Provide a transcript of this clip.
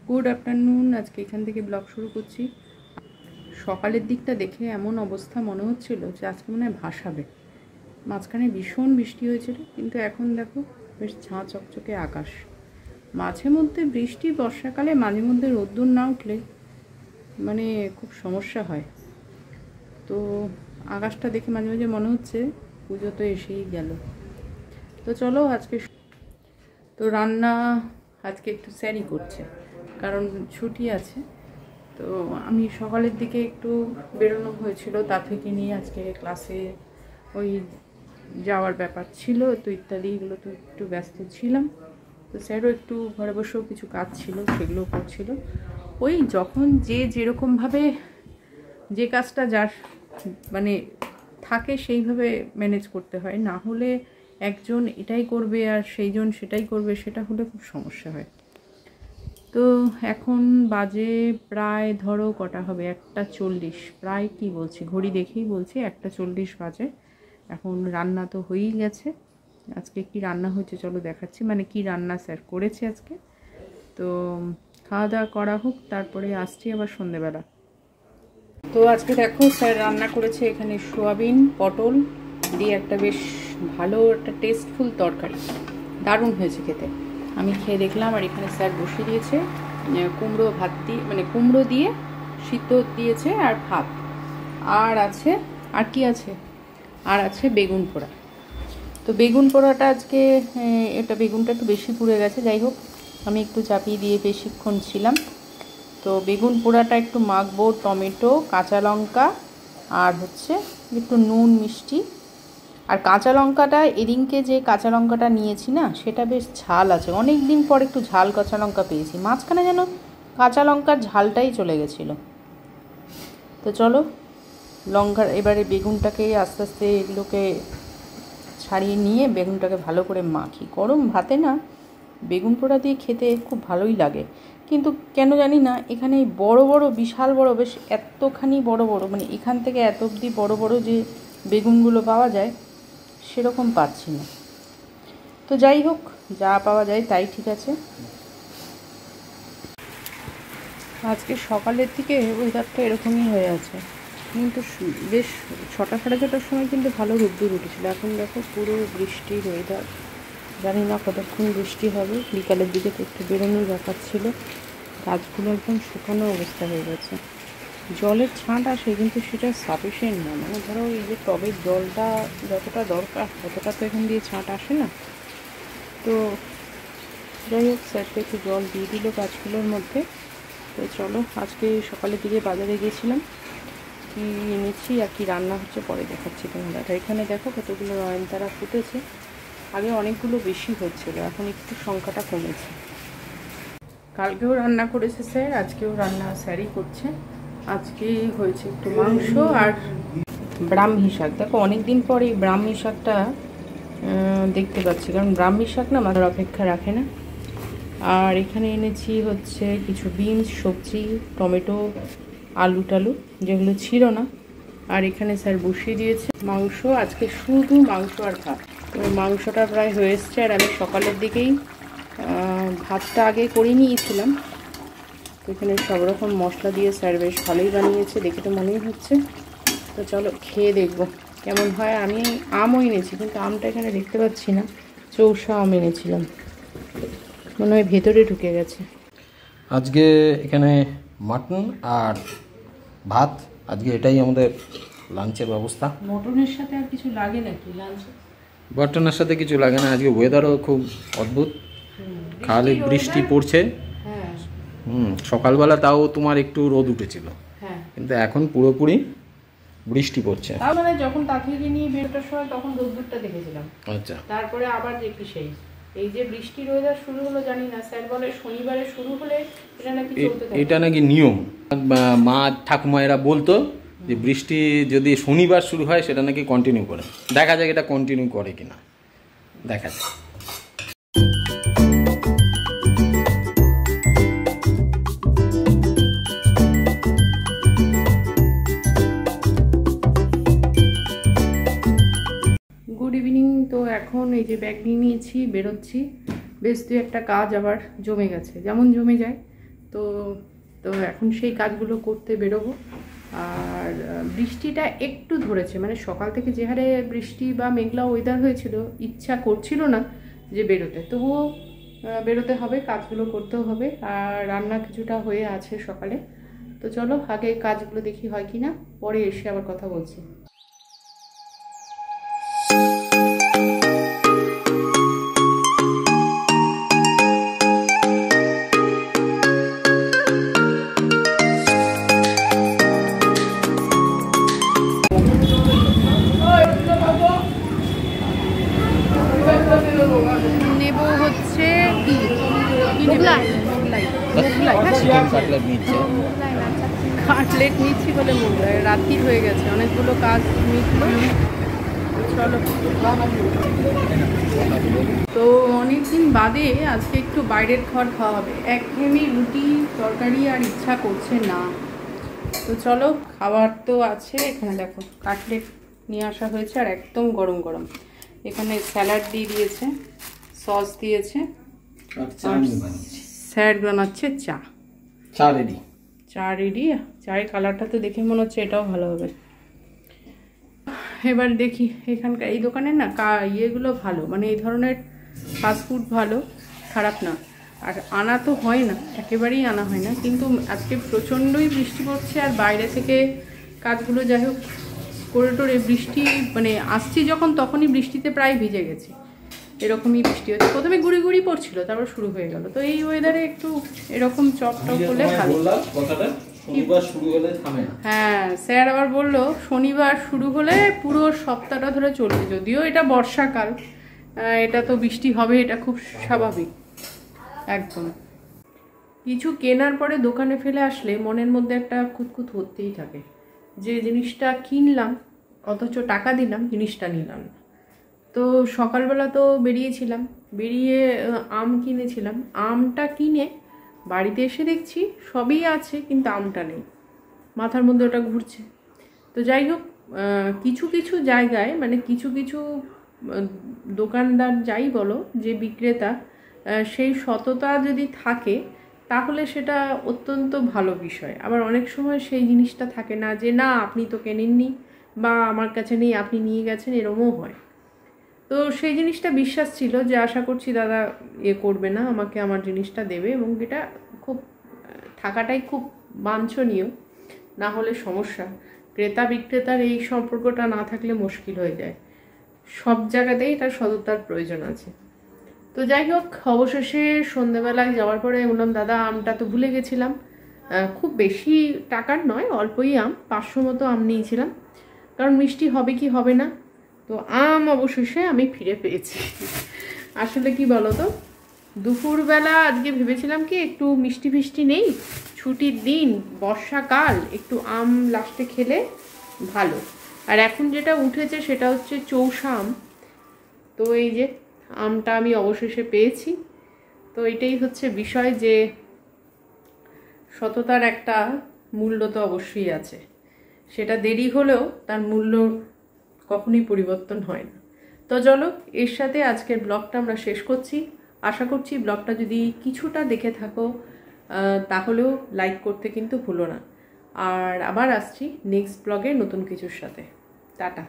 Good afternoon. আজকে এখান থেকে ব্লগ শুরু করছি। সকালের দিকটা দেখে এমন অবস্থা মনে হচ্ছিল যে আজকে মনে হয় ভাসাবে। মাঝখানে ভীষণ বৃষ্টি হয়েছিল, কিন্তু এখন দেখো বেশ ঝাঁ চকচকে আকাশ। মাঝে মধ্যে বৃষ্টি বর্ষাকালে মাঝে মধ্যে রোদ্দুর না উঠলে মানে খুব সমস্যা হয়। তো আকাশটা দেখে মাঝে মাঝে মনে হচ্ছে পুজো তো এসেই গেল। তো চলো আজকে তো রান্না আজকে একটু স্যারি করছে, কারণ ছুটি আছে। তো আমি সকালের দিকে একটু বেরোনো হয়েছিল, তা থেকে নিয়ে আজকে ক্লাসে ওই যাওয়ার ব্যাপার ছিল, তো ইত্যাদি এগুলো তো একটু ব্যস্ত ছিলাম। তো স্যারও একটু ঘরে বসেও কিছু কাজ ছিল, সেগুলো করছিল। ওই যখন যে যেরকমভাবে যে কাজটা যার মানে থাকে সেইভাবে ম্যানেজ করতে হয়, না হলে একজন এটাই করবে আর সেইজন সেটাই করবে, সেটা হলে খুব সমস্যা হয়। তো এখন বাজে প্রায় ধরো কটা হবে, 1:40, প্রায় কি বলছি ঘড়ি দেখেই বলছি 1:40 বাজে। এখন রান্না তো হয়েই গেছে। আজকে কি রান্না হয়েছে চলো দেখাচ্ছি, মানে কি রান্না স্যার করেছে আজকে। তো খাওয়া দাওয়া করা হোক, তারপরে আসছি আবার সন্ধেবেলা। তো আজকে দেখো স্যার রান্না করেছে এখানে সোয়াবিন পটল দিয়ে একটা বেশ ভালো একটা টেস্টফুল তরকারি, দারুণ হয়েছে খেতে। আমি খেয়ে দেখলাম। আর এখানে স্যার বসিয়ে দিয়েছে কুমড়ো ভাত দিয়ে, মানে কুমড়ো দিয়ে সিদ্ধ দিয়েছে আর ভাত। আর আছে, আর কি আছে, আর আছে বেগুন পোড়া। তো বেগুন পোড়াটা আজকে এটা বেগুনটা একটু বেশি পুড়ে গেছে, যাই হোক আমি একটু চাপিয়ে দিয়ে বেশিক্ষণ ছিলাম। তো বেগুন পোড়াটা একটু মাখবো টমেটো কাঁচা লঙ্কা আর হচ্ছে একটু নুন মিষ্টি। আর কাঁচা লঙ্কাটা এদিনকে যে কাঁচা লঙ্কাটা নিয়েছি না, সেটা বেশ ঝাল আছে। অনেক দিন পর একটু ঝাল কাঁচা লঙ্কা পেয়েছি, মাঝখানে যেন কাঁচা লঙ্কার ঝালটাই চলে গেছিলো। তো চলো লঙ্কার এবারে বেগুনটাকে আস্তে আস্তে এগুলোকে ছাড়িয়ে নিয়ে বেগুনটাকে ভালো করে মাখি। গরম ভাতে না বেগুন পোড়া দিয়ে খেতে খুব ভালোই লাগে, কিন্তু কেন জানি না এখানে বড় বড় বিশাল বড়, বেশ এতখানি বড় বড়, মানে এখান থেকে এত অবধি বড় বড় যে বেগুনগুলো পাওয়া যায় সেরকম পাচ্ছি না। তো যাই হোক, যা পাওয়া যায় তাই ঠিক আছে। আজকে সকালের দিকে ওয়েদারটা এরকমই হয়ে আছে, কিন্তু বেশ 6টা সাড়ে 6টার সময় কিন্তু ভালো রোদ্দুর উঠেছিল। এখন দেখো পুরো বৃষ্টির ওয়েদার, জানি না কতক্ষণ বৃষ্টি হবে। বিকালের দিকে তো একটু বেরোনোর ব্যাপার ছিল। গাছগুলো একদম শুকানো অবস্থা হয়ে গেছে। জলের ছাঁট আসে, কিন্তু সেটা সাফিসিয়েন্ট না, মানে ধরো এই যে টবের জলটা যতটা দরকার ততটা তো এখান দিয়ে ছাঁট আসে না। তো যাই হোক, স্যারকে একটু জল দিয়ে দিল গাছগুলোর মধ্যে। তো চলো আজকে সকালের দিকে বাজারে গিয়েছিলাম, কি এনেছি আর কি রান্না হচ্ছে পরে দেখাচ্ছি তোমাদের। এখানে দেখো কতগুলো নয়নতারা ফুটেছে। আগে অনেকগুলো বেশি হচ্ছিল, এখন একটু সংখ্যাটা কমেছে। কালকেও রান্না করেছে স্যার, আজকেও রান্না স্যারই করছে। আজকে হয়েছে একটু মাংস আর ব্রাহ্মী শাক। দেখো অনেকদিন পর এই ব্রাহ্মী শাকটা দেখতে পাচ্ছি, কারণ ব্রাহ্মী শাক না মাথার অপেক্ষা রাখে না। আর এখানে এনেছি হচ্ছে কিছু বিনস সবজি, টমেটো, আলু টালু যেগুলো ছিল না। আর এখানে স্যার বসিয়ে দিয়েছে মাংস, আজকে শুধু মাংস আর ভাত। তো মাংসটা প্রায় হয়ে এসছে। আর আমি সকালের দিকেই ভাতটা আগে করে নিয়েছিলাম। তো এখানে সব রকম মশলা দিয়ে স্যার বেশ ভালোই বানিয়েছে, দেখে তো মনেই হচ্ছে। তো চলো খেয়ে দেখবো কেমন হয়। আমি আমও এনেছি, কিন্তু আমটা এখানে দেখতে পাচ্ছি না। চৌষা আম এনেছিলাম, মনে হয় ভেতরে ঢুকে গেছে। আজকে এখানে মাটন আর ভাত, আজকে এটাই আমাদের লাঞ্চের ব্যবস্থা। মটনের সাথে আর কিছু লাগে নাকি লাঞ্চে? মটনের সাথে কিছু লাগে না। আজকে ওয়েদারও খুব অদ্ভুত, খালি বৃষ্টি পড়ছে। হ্যাঁ সকালবেলা তাও তোমার একটু রোদ উঠেছিল, হ্যাঁ, কিন্তু এখন পুরোপুরি বৃষ্টি পড়ছে। তার মানে যখন তাঁতিকে নিয়ে বেরোটার সময় তখন রোদ্দুরটা দেখেছিলাম। আচ্ছা, তারপরে আবার দেখি সেই এই যে বৃষ্টির ওয়েদার শুরু হলো, জানি না স্যার বলে শনিবারে শুরু হলে এটা নাকি চলতে থাকে। এটা নাকি নিয়ম। মা ঠাকুমা এরা বলতো যে বৃষ্টি যদি শনিবার শুরু হয় সেটা নাকি কন্টিনিউ করে। দেখা যাক এটা কন্টিনিউ করে কিনা, দেখা যাক। Good evening. তো এখন এই যে ব্যাগ নিয়ে নিয়েছি, বেরোচ্ছি। বেশ দু একটা কাজ আবার জমে গেছে, যেমন জমে যায় তো তো এখন সেই কাজগুলো করতে বেরোবো। আর বৃষ্টিটা একটু ধরেছে, মানে সকাল থেকে যে হারে বৃষ্টি বা মেঘলা ওয়েদার হয়েছিল, ইচ্ছা করছিল না যে বেরোতে, তবুও বেরোতে হবে, কাজগুলো করতেও হবে। আর রান্না কিছুটা হয়ে আছে সকালে। তো চলো আগে কাজগুলো দেখি হয় কি না, পরে এসে আবার কথা বলছি। নেব হচ্ছে কি কাটলেট নিচ্ছি বলে মোগলাই, রাত্রি হয়ে গেছে, অনেকগুলো কাজ মিটলো। চলো, তো অনেকদিন বাদে আজকে একটু বাইরের খাবার খাওয়া হবে। একঘেয়েমি রুটি তরকারি আর ইচ্ছা করছে না। তো চলো, খাবার তো আছে। এখানে দেখো কাটলেট নিয়ে আসা হয়েছে আর একদম গরম গরম। এখানে স্যালাড দিয়ে দিয়েছে, সস দিয়েছে, স্যার বানাচ্ছে চা রেডি। চায়ের কালারটা তো দেখে মনে হচ্ছে এটাও ভালো হবে। এবার দেখি এখানকার এই দোকানের না ইয়েগুলো ভালো, মানে এই ধরনের ফাস্টফুড ভালো, খারাপ না। আর আনা তো হয় না, একেবারেই আনা হয় না, কিন্তু আজকে প্রচণ্ডই বৃষ্টি পড়ছে। আর বাইরে থেকে কাজগুলো যাই হোক করে টোরে বৃষ্টি, মানে আসছি যখন তখনই বৃষ্টিতে প্রায় ভিজে গেছি। এরকমই বৃষ্টি হচ্ছে, প্রথমে গুড়ি গুড়ি পড়ছিল, তারপর শুরু হয়ে গেল। তো এই ওয়েদারে একটু এরকম চপ করলে ভালো। হ্যাঁ, স্যার আবার বললো শনিবার শুরু হলে পুরো সপ্তাহটা ধরে চলবে। যদিও এটা বর্ষাকাল, এটা তো বৃষ্টি হবে, এটা খুব স্বাভাবিক একদম। কিছু কেনার পরে দোকানে ফেলে আসলে মনের মধ্যে একটা খুঁতখুত হতেই থাকে, যে জিনিসটা কিনলাম অথচ টাকা দিলাম, জিনিসটা নিলাম না। তো সকালবেলা তো বেরিয়েছিলাম, বেরিয়ে আম কিনেছিলাম। আমটা কিনে বাড়িতে এসে দেখছি সবই আছে, কিন্তু আমটা নেই। মাথার মধ্যে ওটা ঘুরছে। তো যাই হোক, কিছু কিছু জায়গায়, মানে কিছু কিছু দোকানদার যাই বলো, যে বিক্রেতা, সেই সততা যদি থাকে তাহলে সেটা অত্যন্ত ভালো বিষয়। আবার অনেক সময় সেই জিনিসটা থাকে না, যে না আপনি তো কেনেননি বা আমার কাছে নেই, আপনি নিয়ে গেছেন, এরমও হয়। তো সেই জিনিসটা বিশ্বাস ছিল যে আশা করছি দাদা করবে না, আমাকে আমার জিনিসটা দেবে, এবং এটা খুব থাকাটাই খুব বাঞ্ছনীয়, না হলে সমস্যা। ক্রেতা বিক্রেতার এই সম্পর্কটা না থাকলে মুশকিল হয়ে যায়। সব জায়গাতেই এটা সততার প্রয়োজন আছে। তো যাই হোক, অবশেষে সন্ধ্যেবেলায় যাওয়ার পরে বললাম দাদা আমটা তো ভুলে গেছিলাম। খুব বেশি টাকার নয়, অল্পই আম, 500 মতো আম নিয়েছিলাম, কারণ মিষ্টি হবে কি হবে না। তো আম অবশেষে আমি ফিরে পেয়েছি। আসলে কি বলো তো, দুপুরবেলা আজকে ভেবেছিলাম কি একটু মিষ্টি ফিষ্টি নেই, ছুটির দিন, বর্ষাকাল, একটু আম লাস্টে খেলে ভালো। আর এখন যেটা উঠেছে সেটা হচ্ছে চৌষা আম। তো এই যে আমটা আমি অবশেষে পেয়েছি। তো এটাই হচ্ছে বিষয়, যে সততার একটা মূল্য তো অবশ্যই আছে, সেটা দেরি হলেও তার মূল্য কখনোই পরিবর্তন হয় না। তো চলো, এর সাথে আজকের ব্লগটা আমরা শেষ করছি। আশা করছি ব্লগটা যদি কিছুটা দেখে থাকো তাহলেও লাইক করতে কিন্তু ভুলো না। আর আবার আসছি নেক্সট ব্লগে নতুন কিছুর সাথে। টাটা।